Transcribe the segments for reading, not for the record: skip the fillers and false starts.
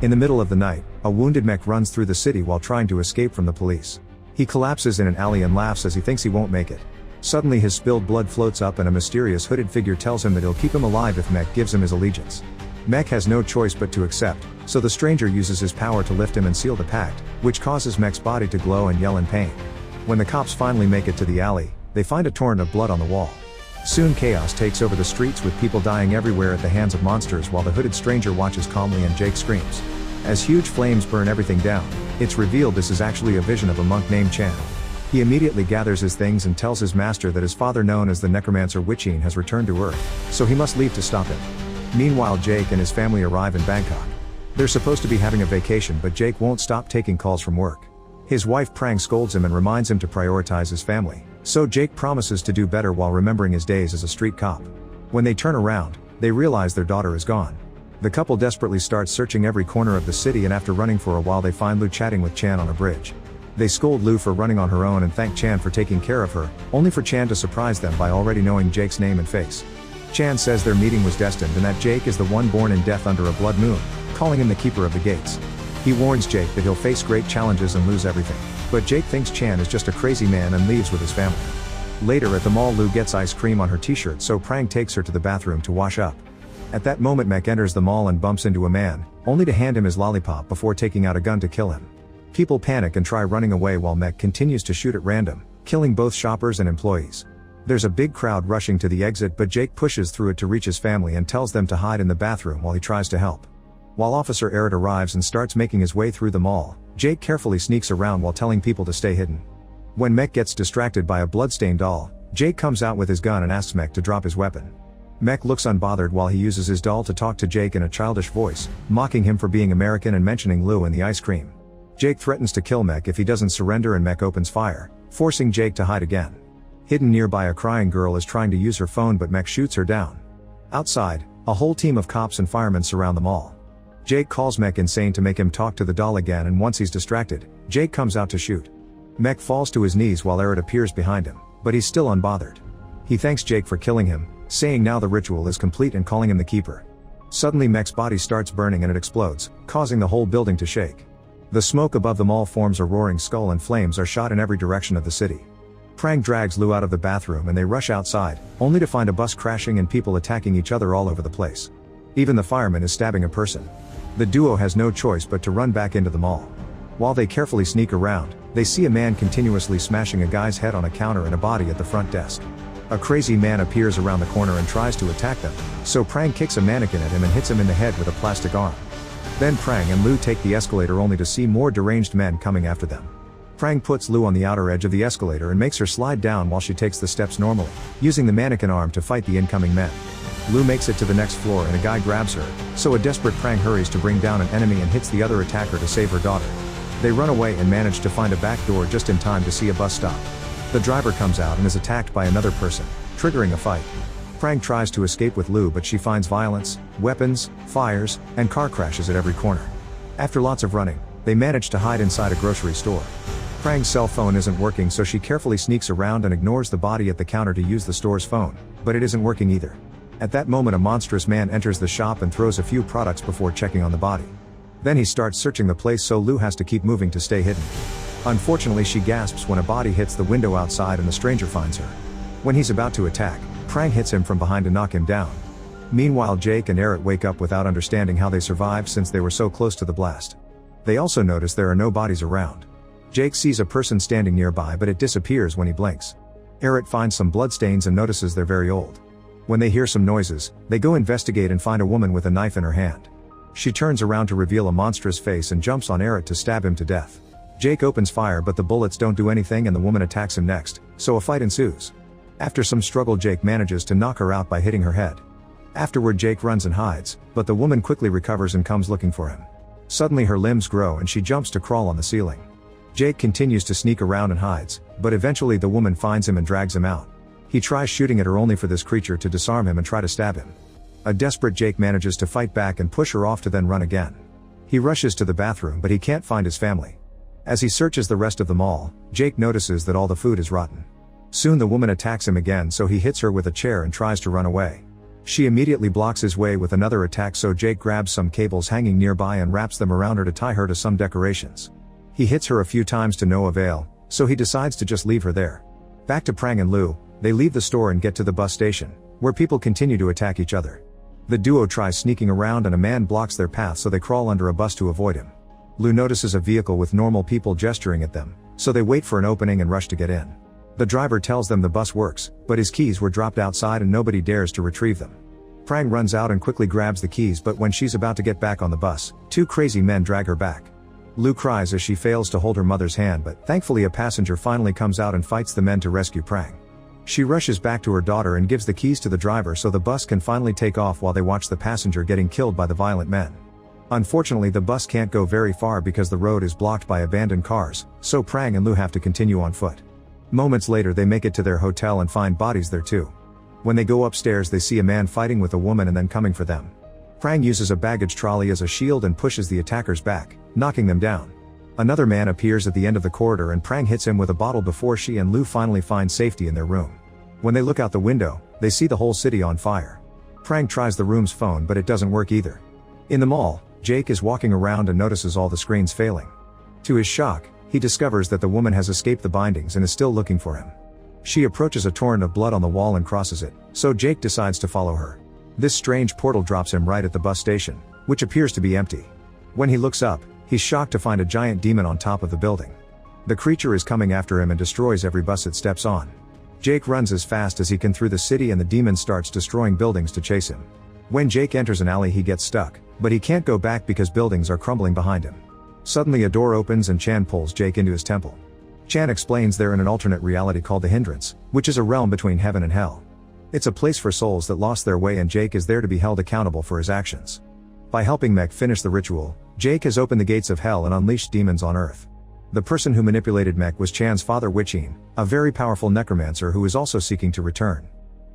In the middle of the night, a wounded mech runs through the city while trying to escape from the police. He collapses in an alley and laughs as he thinks he won't make it. Suddenly his spilled blood floats up and a mysterious hooded figure tells him that he'll keep him alive if Mech gives him his allegiance. Mech has no choice but to accept, so the stranger uses his power to lift him and seal the pact, which causes Mech's body to glow and yell in pain. When the cops finally make it to the alley, they find a torrent of blood on the wall. Soon chaos takes over the streets with people dying everywhere at the hands of monsters while the hooded stranger watches calmly and Jake screams. As huge flames burn everything down, it's revealed this is actually a vision of a monk named Chan. He immediately gathers his things and tells his master that his father, known as the necromancer Wichin, has returned to Earth, so he must leave to stop him. Meanwhile, Jake and his family arrive in Bangkok. They're supposed to be having a vacation, but Jake won't stop taking calls from work. His wife Prang scolds him and reminds him to prioritize his family, so Jake promises to do better while remembering his days as a street cop. When they turn around, they realize their daughter is gone. The couple desperately starts searching every corner of the city, and after running for a while they find Lu chatting with Chan on a bridge. They scold Lu for running on her own and thank Chan for taking care of her, only for Chan to surprise them by already knowing Jake's name and face. Chan says their meeting was destined and that Jake is the one born in death under a blood moon, calling him the keeper of the gates. He warns Jake that he'll face great challenges and lose everything, but Jake thinks Chan is just a crazy man and leaves with his family. Later at the mall, Lu gets ice cream on her t-shirt, so Prang takes her to the bathroom to wash up. At that moment, Mech enters the mall and bumps into a man, only to hand him his lollipop before taking out a gun to kill him. People panic and try running away while Mech continues to shoot at random, killing both shoppers and employees. There's a big crowd rushing to the exit, but Jake pushes through it to reach his family and tells them to hide in the bathroom while he tries to help. While Officer Eric arrives and starts making his way through the mall, Jake carefully sneaks around while telling people to stay hidden. When Mech gets distracted by a bloodstained doll, Jake comes out with his gun and asks Mech to drop his weapon. Mech looks unbothered while he uses his doll to talk to Jake in a childish voice, mocking him for being American and mentioning Lu and the ice cream. Jake threatens to kill Mech if he doesn't surrender, and Mech opens fire, forcing Jake to hide again. Hidden nearby, a crying girl is trying to use her phone, but Mech shoots her down. Outside, a whole team of cops and firemen surround the mall. Jake calls Mech insane to make him talk to the doll again, and once he's distracted, Jake comes out to shoot. Mech falls to his knees while Eric appears behind him, but he's still unbothered. He thanks Jake for killing him, saying now the ritual is complete and calling him the keeper. Suddenly Mech's body starts burning and it explodes, causing the whole building to shake. The smoke above the mall forms a roaring skull and flames are shot in every direction of the city. Prang drags Lu out of the bathroom and they rush outside, only to find a bus crashing and people attacking each other all over the place. Even the fireman is stabbing a person. The duo has no choice but to run back into the mall. While they carefully sneak around, they see a man continuously smashing a guy's head on a counter and a body at the front desk. A crazy man appears around the corner and tries to attack them, so Prang kicks a mannequin at him and hits him in the head with a plastic arm. Then Prang and Lu take the escalator, only to see more deranged men coming after them. Prang puts Lu on the outer edge of the escalator and makes her slide down while she takes the steps normally, using the mannequin arm to fight the incoming men. Lu makes it to the next floor and a guy grabs her, so a desperate Prang hurries to bring down an enemy and hits the other attacker to save her daughter. They run away and manage to find a back door just in time to see a bus stop. The driver comes out and is attacked by another person, triggering a fight. Prang tries to escape with Lu, but she finds violence, weapons, fires, and car crashes at every corner. After lots of running, they manage to hide inside a grocery store. Prang's cell phone isn't working, so she carefully sneaks around and ignores the body at the counter to use the store's phone, but it isn't working either. At that moment, a monstrous man enters the shop and throws a few products before checking on the body. Then he starts searching the place, so Lu has to keep moving to stay hidden. Unfortunately, she gasps when a body hits the window outside and the stranger finds her. When he's about to attack, Prang hits him from behind to knock him down. Meanwhile, Jake and Eric wake up without understanding how they survived since they were so close to the blast. They also notice there are no bodies around. Jake sees a person standing nearby, but it disappears when he blinks. Eric finds some bloodstains and notices they're very old. When they hear some noises, they go investigate and find a woman with a knife in her hand. She turns around to reveal a monstrous face and jumps on Eric to stab him to death. Jake opens fire, but the bullets don't do anything and the woman attacks him next, so a fight ensues. After some struggle, Jake manages to knock her out by hitting her head. Afterward, Jake runs and hides, but the woman quickly recovers and comes looking for him. Suddenly her limbs grow and she jumps to crawl on the ceiling. Jake continues to sneak around and hides, but eventually the woman finds him and drags him out. He tries shooting at her, only for this creature to disarm him and try to stab him. A desperate Jake manages to fight back and push her off to then run again. He rushes to the bathroom, but he can't find his family. As he searches the rest of the mall, Jake notices that all the food is rotten. Soon the woman attacks him again, so he hits her with a chair and tries to run away. She immediately blocks his way with another attack, so Jake grabs some cables hanging nearby and wraps them around her to tie her to some decorations. He hits her a few times to no avail, so he decides to just leave her there. Back to Prang and Lu, they leave the store and get to the bus station, where people continue to attack each other. The duo tries sneaking around and a man blocks their path, so they crawl under a bus to avoid him. Lu notices a vehicle with normal people gesturing at them, so they wait for an opening and rush to get in. The driver tells them the bus works, but his keys were dropped outside and nobody dares to retrieve them. Prang runs out and quickly grabs the keys, but when she's about to get back on the bus, two crazy men drag her back. Lu cries as she fails to hold her mother's hand, but thankfully a passenger finally comes out and fights the men to rescue Prang. She rushes back to her daughter and gives the keys to the driver so the bus can finally take off while they watch the passenger getting killed by the violent men. Unfortunately, the bus can't go very far because the road is blocked by abandoned cars, so Prang and Lu have to continue on foot. Moments later they make it to their hotel and find bodies there too. When they go upstairs they see a man fighting with a woman and then coming for them. Prang uses a baggage trolley as a shield and pushes the attackers back, knocking them down. Another man appears at the end of the corridor and Prang hits him with a bottle before she and Lu finally find safety in their room. When they look out the window, they see the whole city on fire. Prang tries the room's phone, but it doesn't work either. In the mall, Jake is walking around and notices all the screens failing. To his shock, he discovers that the woman has escaped the bindings and is still looking for him. She approaches a torrent of blood on the wall and crosses it, so Jake decides to follow her. This strange portal drops him right at the bus station, which appears to be empty. When he looks up, he's shocked to find a giant demon on top of the building. The creature is coming after him and destroys every bus it steps on. Jake runs as fast as he can through the city and the demon starts destroying buildings to chase him. When Jake enters an alley he gets stuck, but he can't go back because buildings are crumbling behind him. Suddenly a door opens and Chan pulls Jake into his temple. Chan explains they're in an alternate reality called the Hindrance, which is a realm between heaven and hell. It's a place for souls that lost their way and Jake is there to be held accountable for his actions. By helping Mech finish the ritual, Jake has opened the gates of hell and unleashed demons on Earth. The person who manipulated Mech was Chan's father Wichin, a very powerful necromancer who is also seeking to return.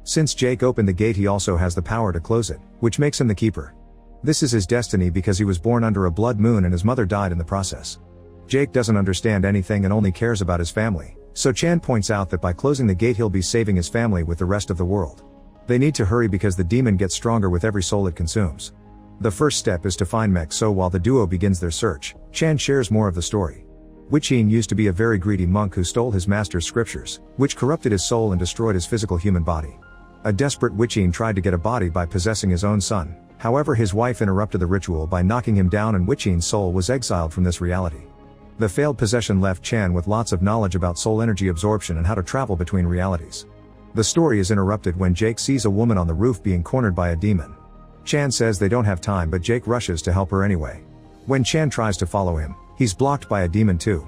Since Jake opened the gate he also has the power to close it, which makes him the keeper. This is his destiny because he was born under a blood moon and his mother died in the process. Jake doesn't understand anything and only cares about his family, so Chan points out that by closing the gate he'll be saving his family with the rest of the world. They need to hurry because the demon gets stronger with every soul it consumes. The first step is to find Mech, so while the duo begins their search, Chan shares more of the story. Wichin used to be a very greedy monk who stole his master's scriptures, which corrupted his soul and destroyed his physical human body. A desperate Wichin tried to get a body by possessing his own son, however his wife interrupted the ritual by knocking him down and Wichin's soul was exiled from this reality. The failed possession left Chan with lots of knowledge about soul energy absorption and how to travel between realities. The story is interrupted when Jake sees a woman on the roof being cornered by a demon. Chan says they don't have time but Jake rushes to help her anyway. When Chan tries to follow him, he's blocked by a demon too.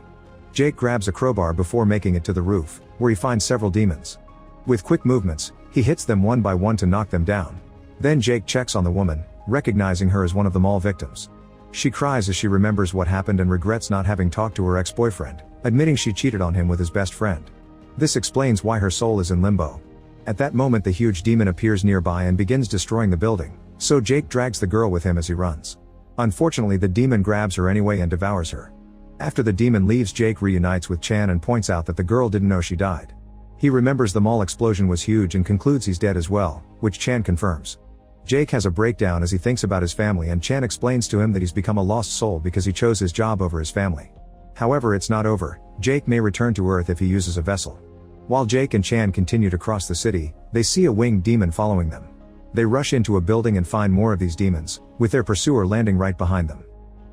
Jake grabs a crowbar before making it to the roof, where he finds several demons. With quick movements, he hits them one by one to knock them down. Then Jake checks on the woman, recognizing her as one of the mall victims. She cries as she remembers what happened and regrets not having talked to her ex-boyfriend, admitting she cheated on him with his best friend. This explains why her soul is in limbo. At that moment the huge demon appears nearby and begins destroying the building, so Jake drags the girl with him as he runs. Unfortunately the demon grabs her anyway and devours her. After the demon leaves Jake reunites with Chan and points out that the girl didn't know she died. He remembers the mall explosion was huge and concludes he's dead as well, which Chan confirms. Jake has a breakdown as he thinks about his family and Chan explains to him that he's become a lost soul because he chose his job over his family. However, it's not over. Jake may return to Earth if he uses a vessel. While Jake and Chan continue to cross the city, they see a winged demon following them. They rush into a building and find more of these demons, with their pursuer landing right behind them.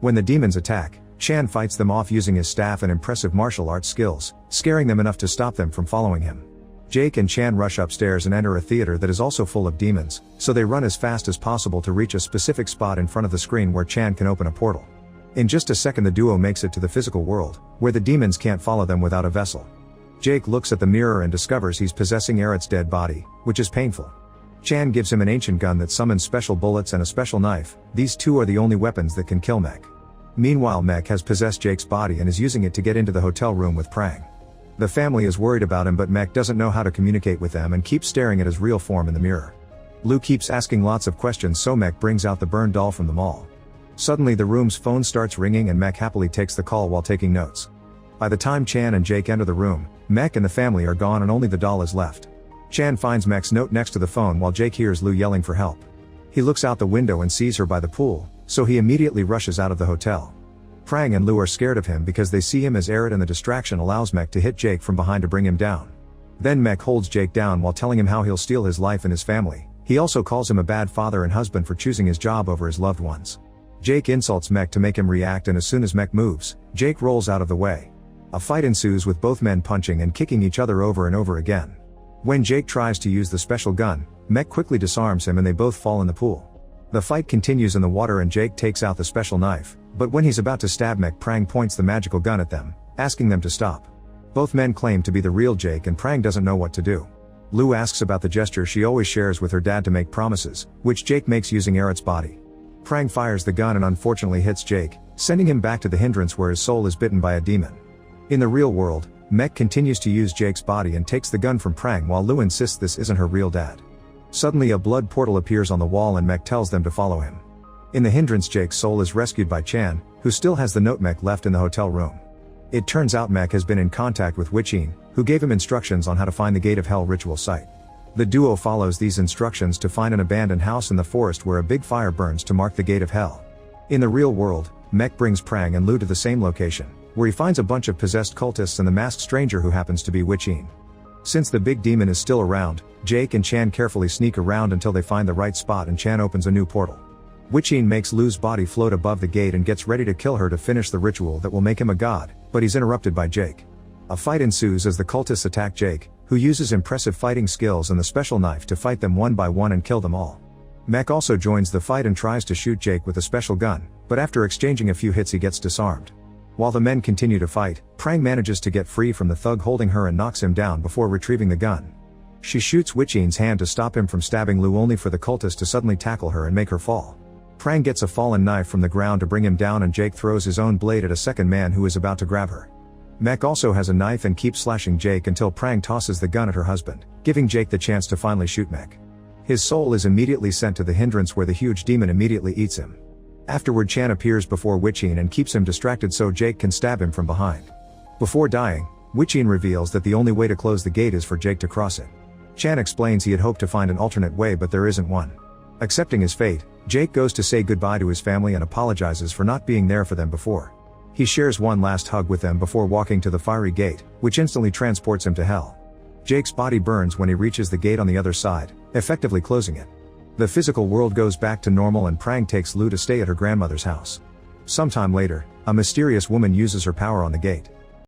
When the demons attack, Chan fights them off using his staff and impressive martial arts skills, scaring them enough to stop them from following him. Jake and Chan rush upstairs and enter a theater that is also full of demons, so they run as fast as possible to reach a specific spot in front of the screen where Chan can open a portal. In just a second the duo makes it to the physical world, where the demons can't follow them without a vessel. Jake looks at the mirror and discovers he's possessing Eric's dead body, which is painful. Chan gives him an ancient gun that summons special bullets and a special knife. These two are the only weapons that can kill Mech. Meanwhile Mech has possessed Jake's body and is using it to get into the hotel room with Prang. The family is worried about him but Mech doesn't know how to communicate with them and keeps staring at his real form in the mirror. Lu keeps asking lots of questions so Mech brings out the burned doll from the mall. Suddenly the room's phone starts ringing and Mech happily takes the call while taking notes. By the time Chan and Jake enter the room, Mech and the family are gone and only the doll is left. Chan finds Mech's note next to the phone while Jake hears Lou yelling for help. He looks out the window and sees her by the pool, so he immediately rushes out of the hotel. Prang and Lou are scared of him because they see him as Arid and the distraction allows Mech to hit Jake from behind to bring him down. Then Mech holds Jake down while telling him how he'll steal his life and his family. He also calls him a bad father and husband for choosing his job over his loved ones. Jake insults Mech to make him react, and as soon as Mech moves, Jake rolls out of the way. A fight ensues with both men punching and kicking each other over and over again. When Jake tries to use the special gun, Mech quickly disarms him and they both fall in the pool. The fight continues in the water and Jake takes out the special knife, but when he's about to stab Mech, Prang points the magical gun at them, asking them to stop. Both men claim to be the real Jake and Prang doesn't know what to do. Lou asks about the gesture she always shares with her dad to make promises, which Jake makes using Arid's body. Prang fires the gun and unfortunately hits Jake, sending him back to the hindrance where his soul is bitten by a demon. In the real world, Mech continues to use Jake's body and takes the gun from Prang while Lou insists this isn't her real dad. Suddenly a blood portal appears on the wall and Mech tells them to follow him. In the hindrance, Jake's soul is rescued by Chan, who still has the note Mech left in the hotel room. It turns out Mech has been in contact with Witchin, who gave him instructions on how to find the Gate of Hell ritual site. The duo follows these instructions to find an abandoned house in the forest where a big fire burns to mark the Gate of Hell. In the real world, Mech brings Prang and Lou to the same location, where he finds a bunch of possessed cultists and the masked stranger who happens to be Witchin. Since the big demon is still around, Jake and Chan carefully sneak around until they find the right spot and Chan opens a new portal. Witchin makes Lou's body float above the gate and gets ready to kill her to finish the ritual that will make him a god, but he's interrupted by Jake. A fight ensues as the cultists attack Jake, who uses impressive fighting skills and the special knife to fight them one by one and kill them all. Mech also joins the fight and tries to shoot Jake with a special gun, but after exchanging a few hits he gets disarmed. While the men continue to fight, Prang manages to get free from the thug holding her and knocks him down before retrieving the gun. She shoots Witchin's hand to stop him from stabbing Lou, only for the cultist to suddenly tackle her and make her fall. Prang gets a fallen knife from the ground to bring him down and Jake throws his own blade at a second man who is about to grab her. Mech also has a knife and keeps slashing Jake until Prang tosses the gun at her husband, giving Jake the chance to finally shoot Mech. His soul is immediately sent to the hindrance where the huge demon immediately eats him. Afterward, Chan appears before Witchin and keeps him distracted so Jake can stab him from behind. Before dying, Witchin reveals that the only way to close the gate is for Jake to cross it. Chan explains he had hoped to find an alternate way, but there isn't one. Accepting his fate, Jake goes to say goodbye to his family and apologizes for not being there for them before. He shares one last hug with them before walking to the fiery gate, which instantly transports him to hell. Jake's body burns when he reaches the gate on the other side, effectively closing it. The physical world goes back to normal and Prang takes Lou to stay at her grandmother's house. Sometime later, a mysterious woman uses her power on the gate.